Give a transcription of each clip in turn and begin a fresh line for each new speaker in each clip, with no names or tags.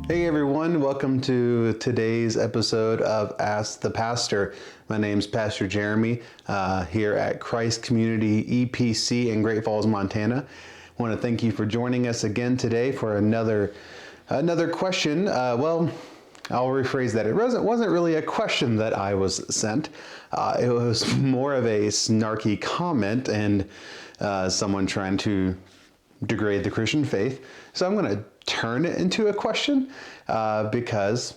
Hey everyone, welcome to today's episode of Ask the Pastor. My name's Pastor Jeremy here at Christ Community EPC in Great Falls, Montana. I want to thank you for joining us again today for another question. Well, I'll rephrase that. It wasn't really a question that I was sent. It was more of a snarky comment and someone trying to degrade the Christian faith. So I'm going to turn it into a question because,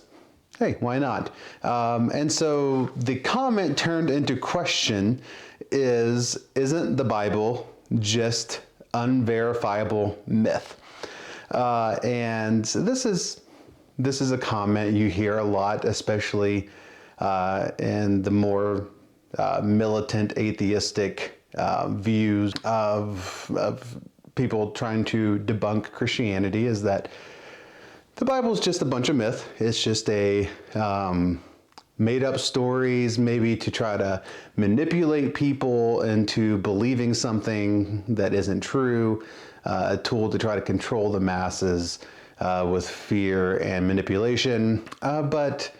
hey, why not? And so the comment turned into question isn't the Bible just unverifiable myth? And this is a comment you hear a lot, especially in the more militant atheistic views of people trying to debunk Christianity, is that the Bible is just a bunch of myth. It's just a made up stories, maybe to try to manipulate people into believing something that isn't true, a tool to try to control the masses with fear and manipulation. But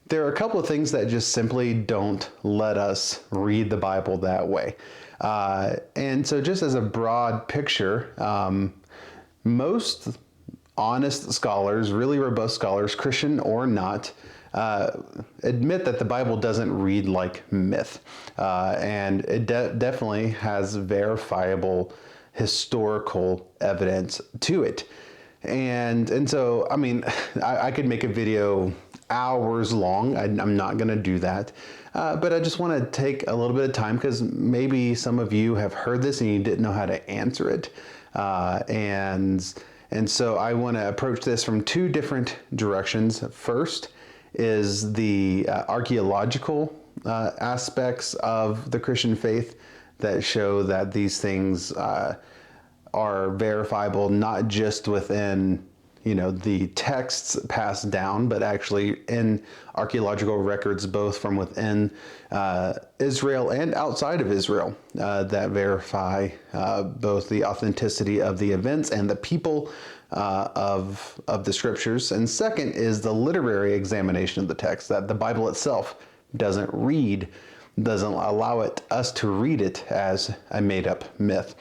there are a couple of things that just simply don't let us read the Bible that way. And so just as a broad picture, most honest scholars, really robust scholars, Christian or not, admit that the Bible doesn't read like myth. And it definitely has verifiable historical evidence to it. And so, I mean, I could make a video hours long. I'm not going to do that. But I just want to take a little bit of time because maybe some of you have heard this and you didn't know how to answer it. And so I want to approach this from two different directions. First is the archaeological aspects of the Christian faith that show that these things are verifiable, not just within the texts passed down, but actually in archaeological records, both from within Israel and outside of Israel, that verify both the authenticity of the events and the people of the scriptures. And second is the literary examination of the text, that the Bible itself doesn't allow us to read it as a made-up myth.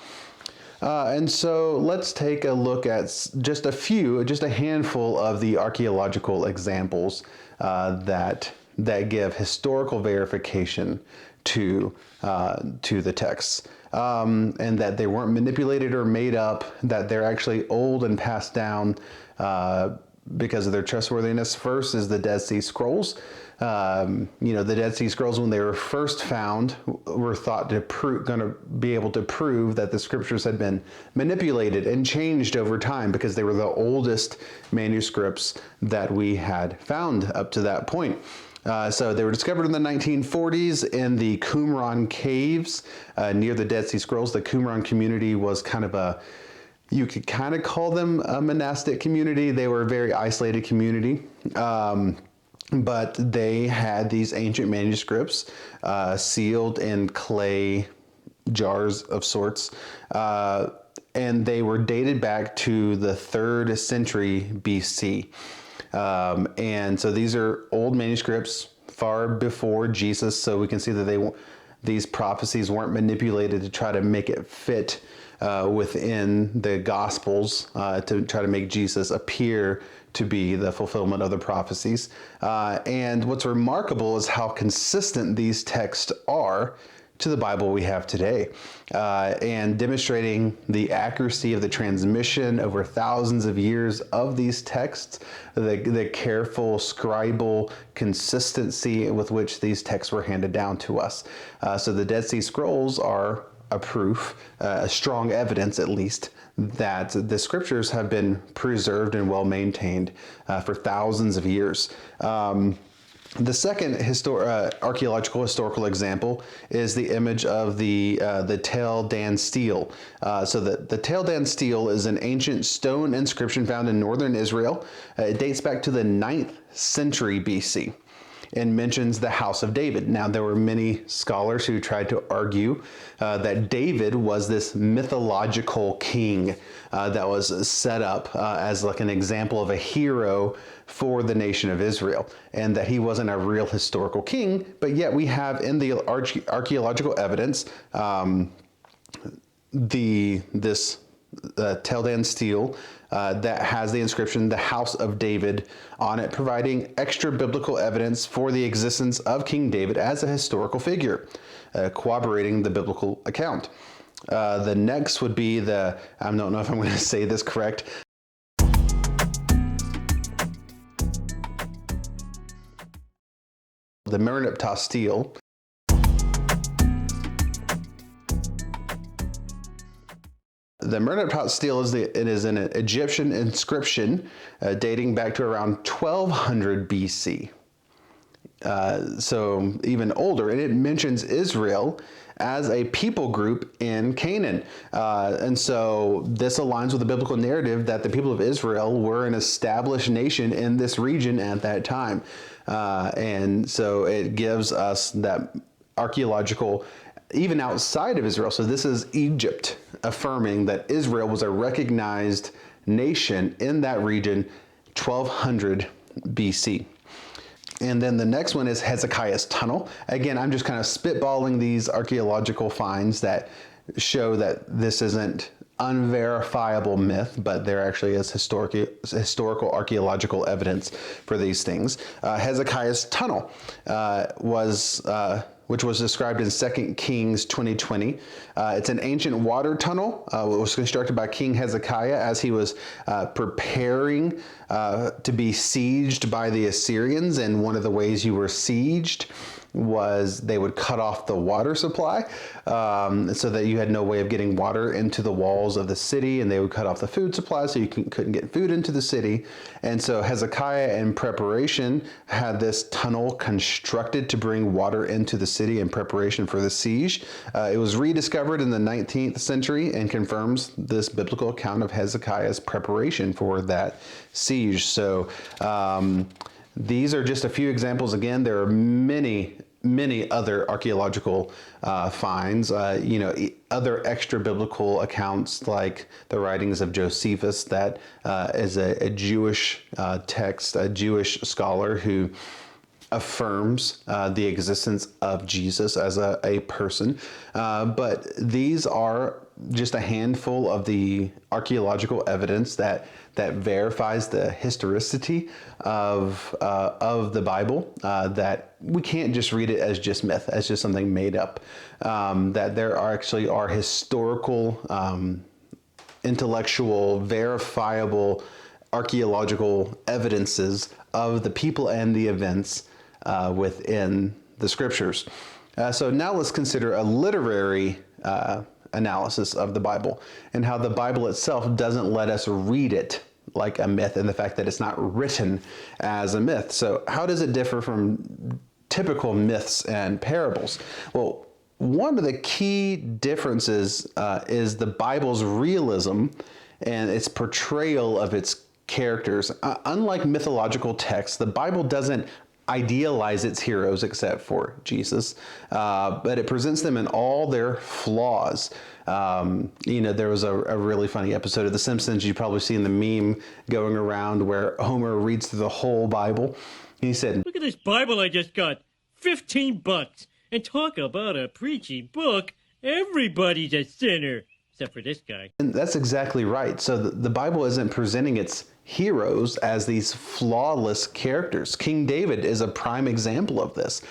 And so let's take a look at just a handful of the archaeological examples that give historical verification to the texts, and that they weren't manipulated or made up, that they're actually old and passed down because of their trustworthiness. First is the Dead Sea Scrolls. The Dead Sea Scrolls, when they were first found, were thought to going to be able to prove that the scriptures had been manipulated and changed over time because they were the oldest manuscripts that we had found up to that point. So they were discovered in the 1940s in the Qumran caves near the Dead Sea Scrolls. The Qumran community was you could kind of call them a monastic community. They were a very isolated community. But they had these ancient manuscripts sealed in clay jars of sorts, and they were dated back to the 3rd century BC. And so these are old manuscripts far before Jesus, so we can see that these prophecies weren't manipulated to try to make it fit within the Gospels to try to make Jesus appear to be the fulfillment of the prophecies. And what's remarkable is how consistent these texts are to the Bible we have today, and demonstrating the accuracy of the transmission over thousands of years of these texts, the careful scribal consistency with which these texts were handed down to us. So the Dead Sea Scrolls are a proof, a strong evidence at least, that the scriptures have been preserved and well maintained for thousands of years. The second archaeological historical example is the image of the Tel Dan stele. So the Tel Dan stele is an ancient stone inscription found in northern Israel. It dates back to the 9th century BC. and mentions the house of David. Now, there were many scholars who tried to argue that David was this mythological king that was set up as like an example of a hero for the nation of Israel, and that he wasn't a real historical king. But yet we have in the archaeological evidence this Teldan stele that has the inscription, the House of David, on it, providing extra biblical evidence for the existence of King David as a historical figure, corroborating the biblical account. The next would be I don't know if I'm going to say this correct. The Merneptah stele. The Merneptah stele is an Egyptian inscription dating back to around 1200 BC. So even older, and it mentions Israel as a people group in Canaan. And so this aligns with the biblical narrative that the people of Israel were an established nation in this region at that time. And so it gives us that archaeological, even outside of Israel. So this is Egypt affirming that Israel was a recognized nation in that region, 1200 BC. And then the next one is Hezekiah's tunnel. Again, I'm just kind of spitballing these archaeological finds that show that this isn't unverifiable myth, but there actually is historical archaeological evidence for these things. Hezekiah's tunnel which was described in 2 Kings 20:20. It's an ancient water tunnel. It was constructed by King Hezekiah as he was preparing to be sieged by the Assyrians. And one of the ways you were sieged was they would cut off the water supply so that you had no way of getting water into the walls of the city, and they would cut off the food supply so you couldn't get food into the city. And so Hezekiah, in preparation, had this tunnel constructed to bring water into the city in preparation for the siege. It was rediscovered in the 19th century and confirms this biblical account of Hezekiah's preparation for that siege. So these are just a few examples. Again, there are many other archaeological finds, other extra biblical accounts like the writings of Josephus, that is a Jewish text, a Jewish scholar who affirms the existence of Jesus as a person. But these are just a handful of the archaeological evidence that verifies the historicity of the Bible, that we can't just read it as just myth, as just something made up, that there are historical, intellectual, verifiable archaeological evidences of the people and the events within the scriptures. So now let's consider a literary analysis of the Bible, and how the Bible itself doesn't let us read it like a myth, and the fact that it's not written as a myth. So how does it differ from typical myths and parables? Well, one of the key differences is the Bible's realism and its portrayal of its characters. Unlike mythological texts, the Bible doesn't idealize its heroes except for Jesus, but it presents them in all their flaws. There was a really funny episode of The Simpsons. You've probably seen the meme going around where Homer reads through the whole Bible. He said,
"Look at this Bible I just got. $15. And talk about a preachy book. Everybody's a sinner. Except for this guy."
And that's exactly right. So the Bible isn't presenting its heroes as these flawless characters. King David is a prime example of this.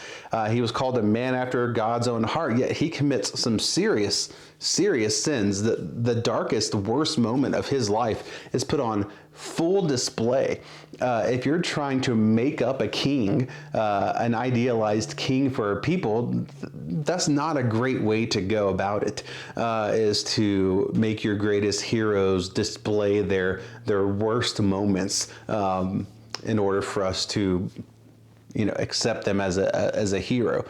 He was called a man after God's own heart, yet he commits some serious sins. The darkest, worst moment of his life is put on full display. If you're trying to make up a king, an idealized king for a people, that's not a great way to go about it, is to make your greatest heroes display their worst moments in order for us to accept them as a hero.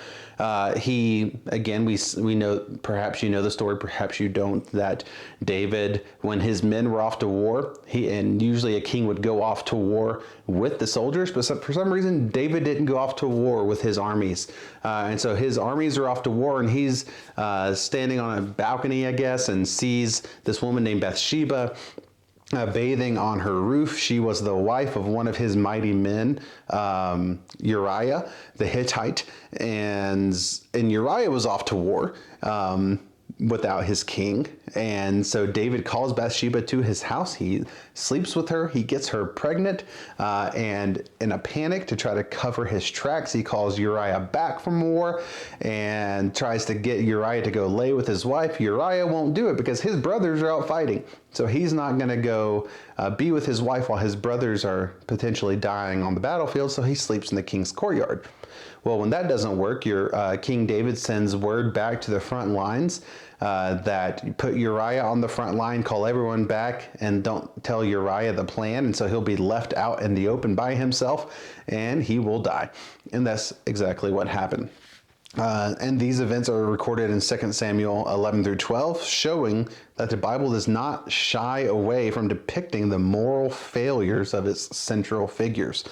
He, again, we know, perhaps you know the story, perhaps you don't, that David, when his men were off to war, and usually a king would go off to war with the soldiers, but for some reason David didn't go off to war with his armies, and so his armies are off to war, and he's standing on a balcony, I guess, and sees this woman named Bathsheba bathing on her roof. She was the wife of one of his mighty men, Uriah the Hittite, and Uriah was off to war without his king. And so David calls Bathsheba to his house. He sleeps with her. He gets her pregnant, and in a panic to try to cover his tracks, he calls Uriah back from war and tries to get Uriah to go lay with his wife. Uriah won't do it because his brothers are out fighting. So he's not going to go be with his wife while his brothers are potentially dying on the battlefield. So he sleeps in the king's courtyard. Well, when that doesn't work, King David sends word back to the front lines that you put Uriah on the front line, call everyone back, and don't tell Uriah the plan. And so he'll be left out in the open by himself, and he will die. And that's exactly what happened. And these events are recorded in 2 Samuel 11 through 12, showing that the Bible does not shy away from depicting the moral failures of its central figures.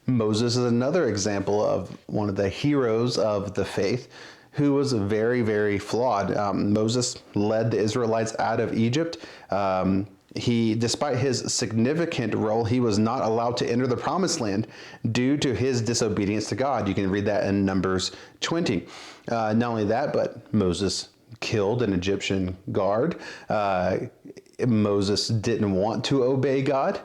Moses is another example of one of the heroes of the faith who was very, very flawed. Moses led the Israelites out of Egypt. Despite his significant role, he was not allowed to enter the promised land due to his disobedience to God. You can read that in Numbers 20. Not only that, but Moses killed an Egyptian guard. Moses didn't want to obey God.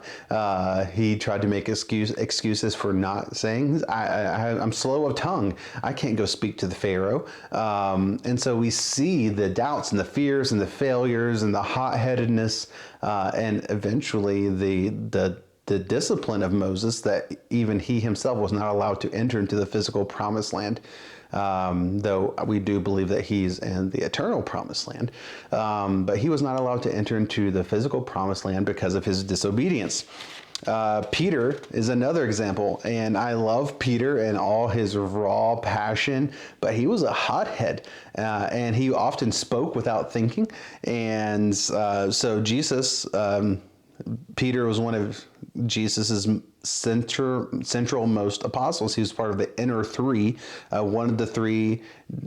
He tried to make excuses for not saying, I'm slow of tongue. I can't go speak to the Pharaoh. And so we see the doubts and the fears and the failures and the hot-headedness and eventually the discipline of Moses that even he himself was not allowed to enter into the physical promised land. Though we do believe that he's in the eternal promised land. But he was not allowed to enter into the physical promised land because of his disobedience. Peter is another example, and I love Peter and all his raw passion, but he was a hothead, and he often spoke without thinking. And so Jesus, Peter was one of Jesus's central most apostles. He was part of the inner three, one of the three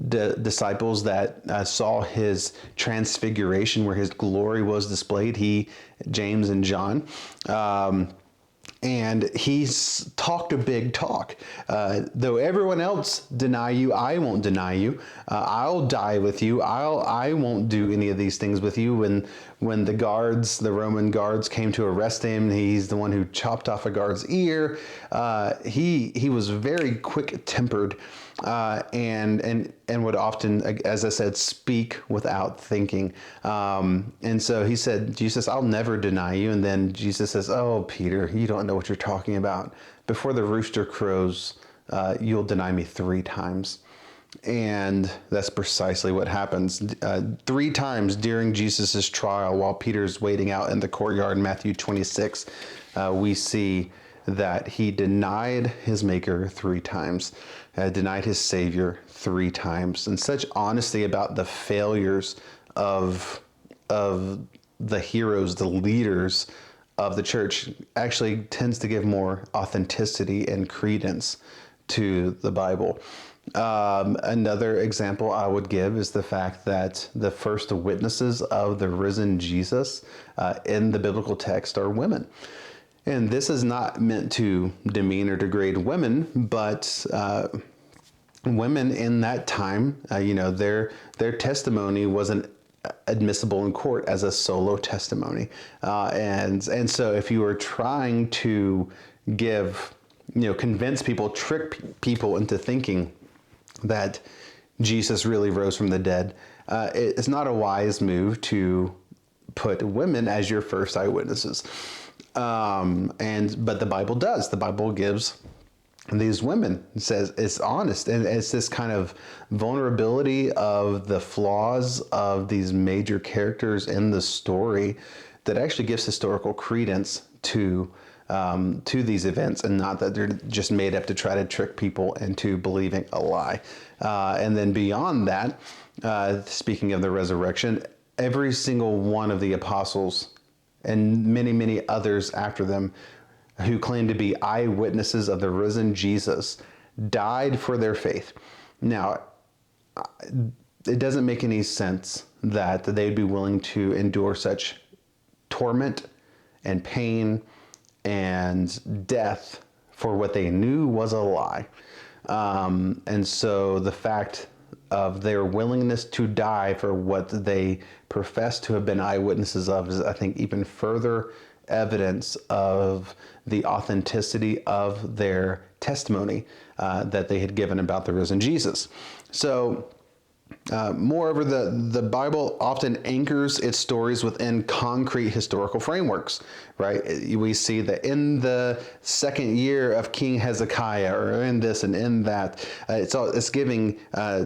disciples that saw his transfiguration where his glory was displayed, James and John. And he's talked a big talk. Though everyone else deny you, I won't deny you. I'll die with you. I won't do any of these things with you. When the Roman guards came to arrest him, he's the one who chopped off a guard's ear. He was very quick-tempered and would often, as I said, speak without thinking. And so he said, Jesus, I'll never deny you. And then Jesus says, oh, Peter, you don't know what you're talking about. Before the rooster crows, you'll deny me 3 times. And that's precisely what happens. 3 times during Jesus's trial, while Peter's waiting out in the courtyard in Matthew 26, we see that he denied his maker 3 times, denied his Savior 3 times. And such honesty about the failures of the heroes, the leaders of the church, actually tends to give more authenticity and credence to the Bible. Another example I would give is the fact that the first witnesses of the risen Jesus in the biblical text are women. And this is not meant to demean or degrade women, but women in that time, their testimony wasn't admissible in court as a solo testimony. And so if you were trying to convince people, trick people into thinking that Jesus really rose from the dead, it's not a wise move to put women as your first eyewitnesses. But the Bible does. The Bible gives these women, it says it's honest, and it's this kind of vulnerability of the flaws of these major characters in the story that actually gives historical credence to to these events, and not that they're just made up to try to trick people into believing a lie. And then beyond that, speaking of the resurrection, every single one of the apostles and many, many others after them who claim to be eyewitnesses of the risen Jesus died for their faith. Now, it doesn't make any sense that they'd be willing to endure such torment and pain and death for what they knew was a lie. And so the fact of their willingness to die for what they profess to have been eyewitnesses of is, I think, even further evidence of the authenticity of their testimony that they had given about the risen Jesus. So, moreover, the Bible often anchors its stories within concrete historical frameworks, right? We see that in the second year of King Hezekiah, or in this and in that, it's giving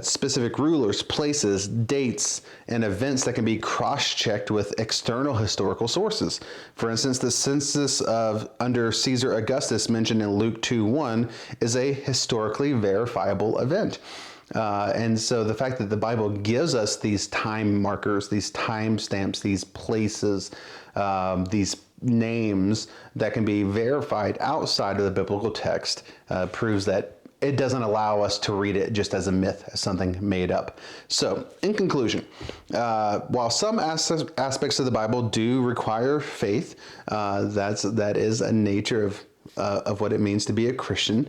specific rulers, places, dates, and events that can be cross-checked with external historical sources. For instance, the census under Caesar Augustus mentioned in Luke 2:1 is a historically verifiable event. And so the fact that the Bible gives us these time markers, these time stamps, these places, these names that can be verified outside of the biblical text proves that it doesn't allow us to read it just as a myth, as something made up. So, in conclusion, while some aspects of the Bible do require faith, that is a nature of what it means to be a Christian,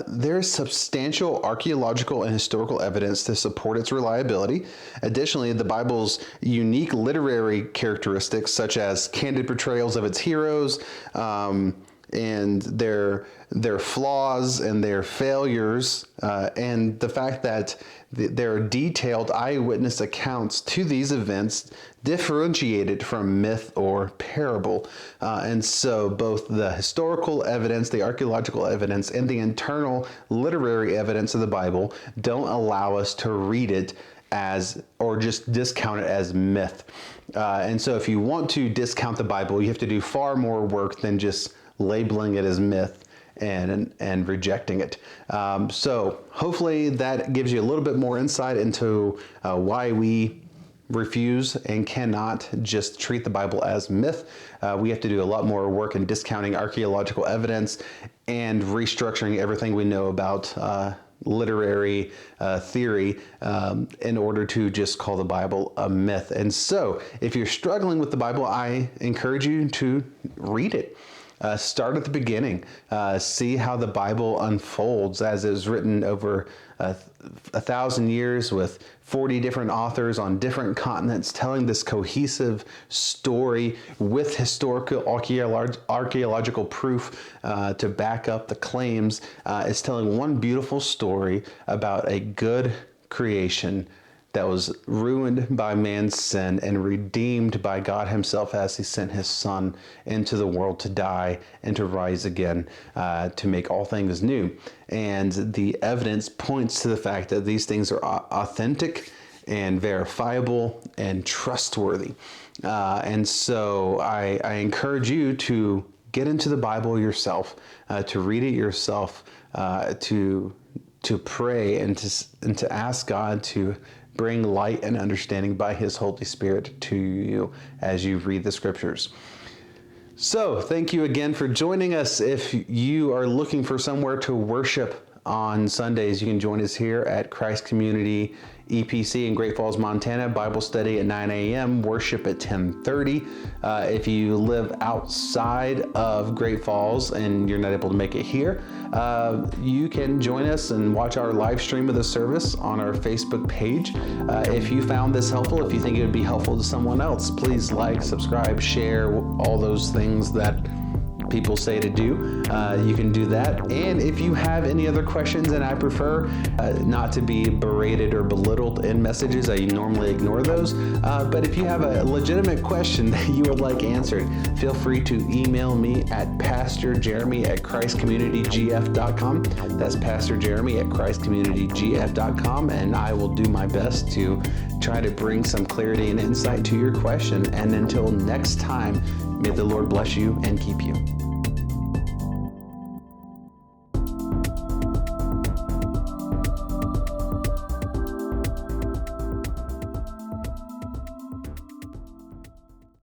there is substantial archaeological and historical evidence to support its reliability. Additionally, the Bible's unique literary characteristics, such as candid portrayals of its heroes, and their flaws and their failures, and the fact that there are detailed eyewitness accounts to these events differentiated from myth or parable. And so both the historical evidence, the archaeological evidence, and the internal literary evidence of the Bible don't allow us to read it as, or just discount it as myth. And so if you want to discount the Bible, you have to do far more work than just labeling it as myth and rejecting it. So hopefully that gives you a little bit more insight into why we refuse and cannot just treat the Bible as myth. We have to do a lot more work in discounting archaeological evidence and restructuring everything we know about literary theory in order to just call the Bible a myth. And so if you're struggling with the Bible, I encourage you to read it. Start at the beginning. See how the Bible unfolds as it was written over 1,000 years with 40 different authors on different continents telling this cohesive story with historical archaeological proof to back up the claims. It's telling one beautiful story about a good creation that was ruined by man's sin and redeemed by God himself as he sent his son into the world to die and to rise again, to make all things new. And the evidence points to the fact that these things are authentic and verifiable and trustworthy. And so I encourage you to get into the Bible yourself, to read it yourself, to pray and to ask God to bring light and understanding by his Holy Spirit to you as you read the scriptures. So thank you again for joining us. If you are looking for somewhere to worship on Sundays, you can join us here at Christ Community EPC in Great Falls, Montana. Bible study at 9 a.m., worship at 10:30. If you live outside of Great Falls and you're not able to make it here, you can join us and watch our live stream of the service on our Facebook page. If you found this helpful, if you think it would be helpful to someone else, please like, subscribe, share, all those things that people say to do. You can do that. And if you have any other questions, and I prefer not to be berated or belittled in messages, I normally ignore those. But if you have a legitimate question that you would like answered, feel free to email me at pastorjeremy@christcommunitygf.com. That's pastorjeremy@christcommunitygf.com, and I will do my best to try to bring some clarity and insight to your question. And until next time, may the Lord bless you and keep you.